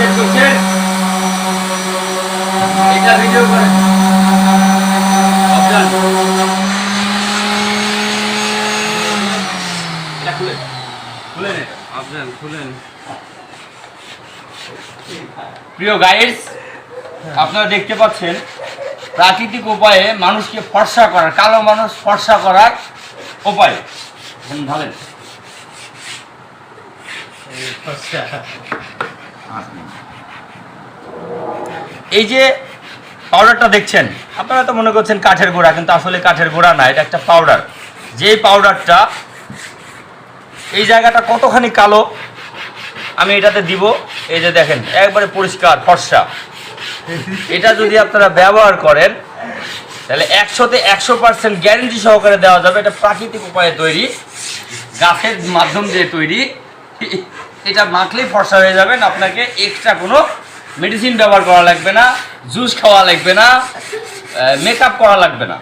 Set করছেন, এটা video করেন। সাবধান, এটা খুলেন, খুলেন এটা। আফজাল খুলেন। প্রিয় গাইস, আপনারা দেখতে পাচ্ছেন প্রাকৃতিক উপায়ে মানুষকে ফর্সা করার, কালো মানুষ ফর্সা করার উপায়। ঢালেন। এই যে পাউডারটা দেখছেন, আপনারা তো মনে করছেন কাঠের গোড়া, কিন্তু আসলে কাঠের গোড়া না, এটা একটা পাউডার। যে পাউডারটা এই জায়গাটা কতখানি কালো আমি এটাতে দিব, এই যে দেখেন একবারে পরিষ্কার ফর্সা। এটা যদি আপনারা ব্যবহার করেন তাহলে 100তে 100% গ্যারেন্টি সহকারে দেওয়া যাবে। এটা প্রাকৃতিক উপায়ে তৈরি, গাছের মাধ্যম দিয়ে তৈরি। এটা মাখলেই ফর্সা হয়ে যাবেন, আপনাকে এক্সট্রা কোনো মেডিসিন ব্যবহার করা লাগবে না, জুস খাওয়া লাগবে না, মেকআপ করা লাগবে না।